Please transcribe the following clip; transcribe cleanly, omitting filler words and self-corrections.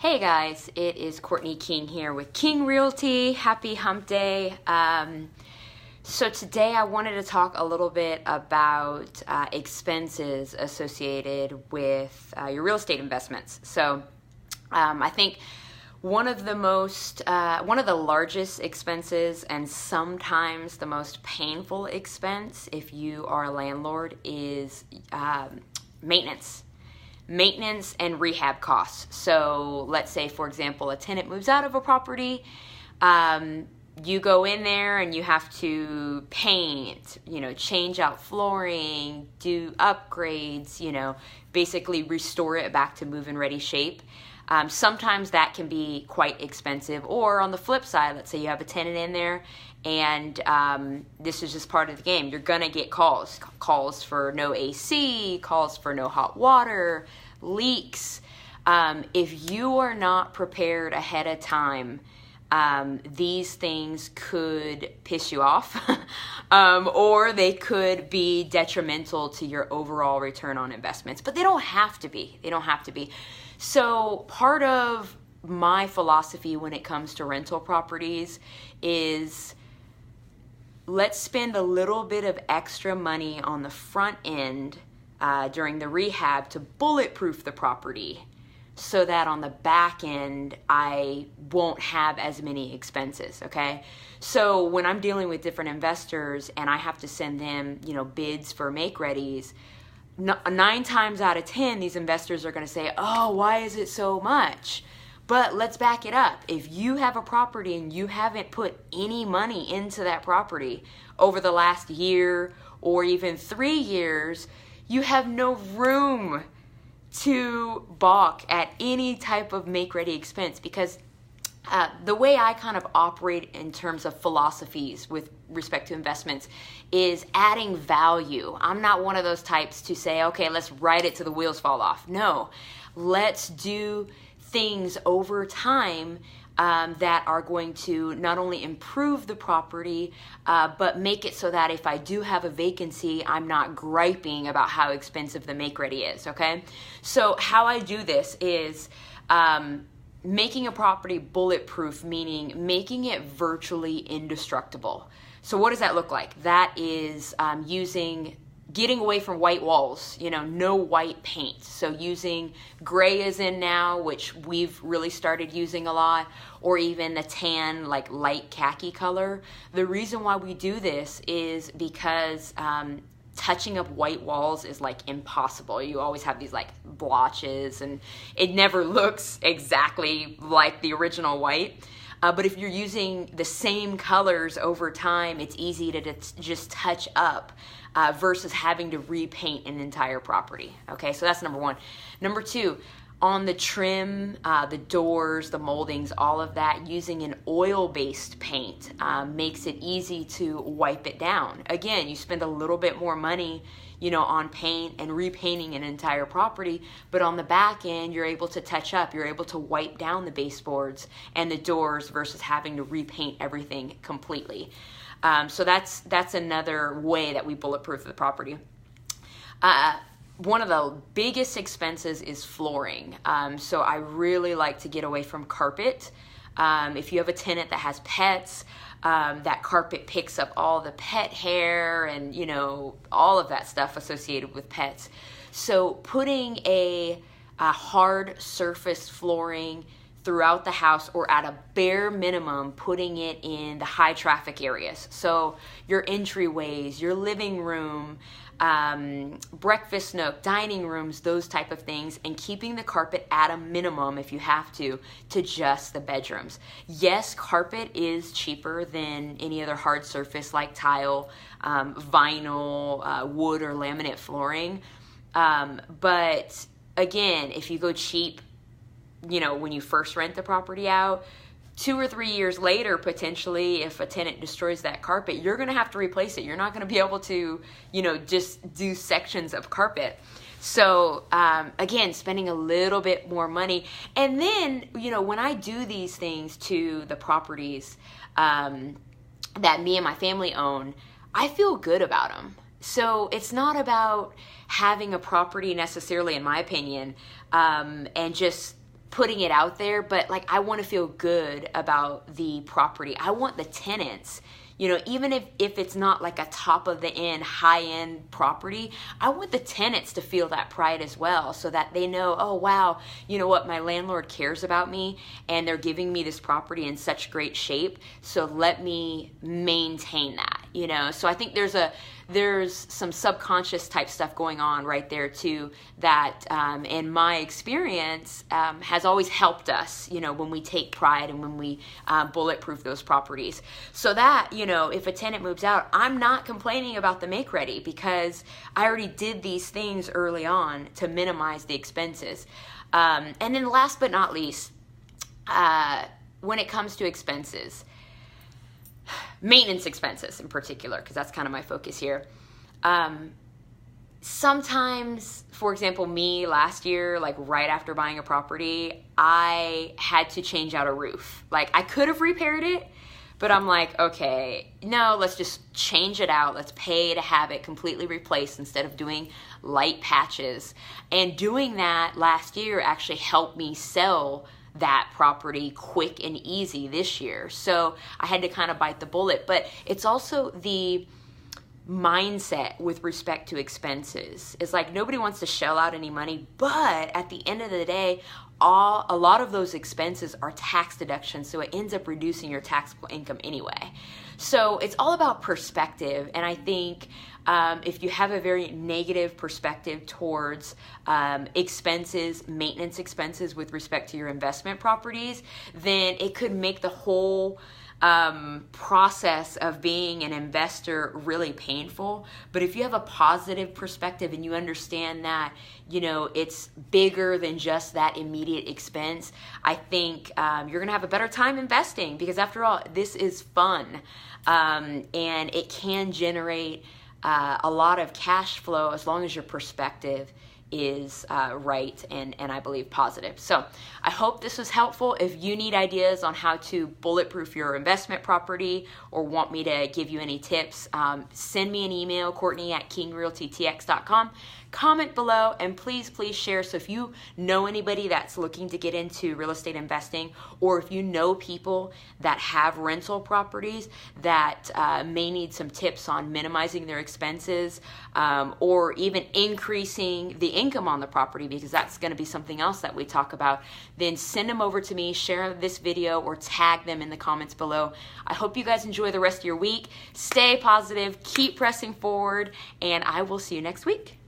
Hey guys, it is Courtney King here with King Realty. Happy Hump Day. So today I wanted to talk a little bit about expenses associated with your real estate investments. So I think one of the largest expenses and sometimes the most painful expense if you are a landlord is maintenance and rehab costs. So let's say, for example, a tenant moves out of a property. You go in there and you have to paint, change out flooring, do upgrades, basically restore it back to move-in ready shape. Sometimes that can be quite expensive. Or on the flip side, let's say you have a tenant in there and this is just part of the game. You're going to get calls for no AC, calls for no hot water, leaks. If you are not prepared ahead of time, these things could piss you off or they could be detrimental to your overall return on investments. But they don't have to be. So part of my philosophy when it comes to rental properties is let's spend a little bit of extra money on the front end during the rehab to bulletproof the property so that on the back end I won't have as many expenses, okay? So when I'm dealing with different investors and I have to send them, bids for make-readies, 9 times out of 10, these investors are going to say, oh, why is it so much? But let's back it up. If you have a property and you haven't put any money into that property over the last year or even 3 years, you have no room to balk at any type of make-ready expense because the way I kind of operate in terms of philosophies with respect to investments is adding value. I'm not one of those types to say, okay, let's ride it till the wheels fall off. No, let's do things over time that are going to not only improve the property, but make it so that if I do have a vacancy, I'm not griping about how expensive the make-ready is, okay? So how I do this is making a property bulletproof, meaning making it virtually indestructible. So what does that look like? That is getting away from white walls, no white paint. So using gray is in now, which we've really started using a lot, or even a tan, like light khaki color. The reason why we do this is because touching up white walls is like impossible. You always have these like blotches and it never looks exactly like the original white. But if you're using the same colors over time, it's easy to just touch up versus having to repaint an entire property. Okay, so that's number one. Number two, on the trim, the doors, the moldings, all of that, using an oil-based paint makes it easy to wipe it down. Again, you spend a little bit more money, on paint and repainting an entire property, but on the back end, you're able to touch up, you're able to wipe down the baseboards and the doors versus having to repaint everything completely. So that's another way that we bulletproof the property. One of the biggest expenses is flooring. So I really like to get away from carpet. If you have a tenant that has pets, that carpet picks up all the pet hair and, all of that stuff associated with pets. So putting a hard surface flooring throughout the house, or at a bare minimum putting it in the high traffic areas. So your entryways, your living room, breakfast nook, dining rooms, those type of things, and keeping the carpet at a minimum if you have to just the bedrooms. Yes, carpet is cheaper than any other hard surface like tile, vinyl, wood, or laminate flooring. But again, if you go cheap, when you first rent the property out, 2 or 3 years later, potentially, if a tenant destroys that carpet, you're going to have to replace it. You're not going to be able to, just do sections of carpet. So, again, spending a little bit more money. And then, when I do these things to the properties that me and my family own, I feel good about them. So it's not about having a property necessarily, in my opinion, and just putting it out there, but like I want to feel good about the property. I want the tenants, you know, even if it's not like a top of the end, high end property, I want the tenants to feel that pride as well, so that they know, oh wow, you know what, my landlord cares about me and they're giving me this property in such great shape, so let me maintain that, you know. So I think there's some subconscious type stuff going on right there too, that in my experience has always helped us, you know, when we take pride and when we bulletproof those properties. So that, you know, if a tenant moves out, I'm not complaining about the make ready, because I already did these things early on to minimize the expenses. And then last but not least, when it comes to expenses, maintenance expenses in particular, because that's kind of my focus here. Sometimes, for example, me last year, like right after buying a property, I had to change out a roof. Like I could have repaired it, but I'm like, okay, no, let's just change it out. Let's pay to have it completely replaced instead of doing light patches. And doing that last year actually helped me sell that property quick and easy this year. So I had to kind of bite the bullet. But it's also the mindset with respect to expenses. It's like nobody wants to shell out any money, but at the end of the day, a lot of those expenses are tax deductions, so it ends up reducing your taxable income anyway. So it's all about perspective, and I think if you have a very negative perspective towards expenses, maintenance expenses with respect to your investment properties, then it could make the whole process of being an investor really painful. But if you have a positive perspective and you understand that, you know, it's bigger than just that immediate expense, I think you're gonna have a better time investing, because after all, this is fun, and it can generate a lot of cash flow as long as your perspective is right and I believe positive. So I hope this was helpful. If you need ideas on how to bulletproof your investment property or want me to give you any tips, send me an email, Courtney@KingRealtyTX.com. Comment below, and please share. So if you know anybody that's looking to get into real estate investing, or if you know people that have rental properties that may need some tips on minimizing their expenses, or even increasing the income on the property, because that's going to be something else that we talk about, then send them over to me, share this video, or tag them in the comments below. I hope you guys enjoy the rest of your week. Stay positive, keep pressing forward, and I will see you next week.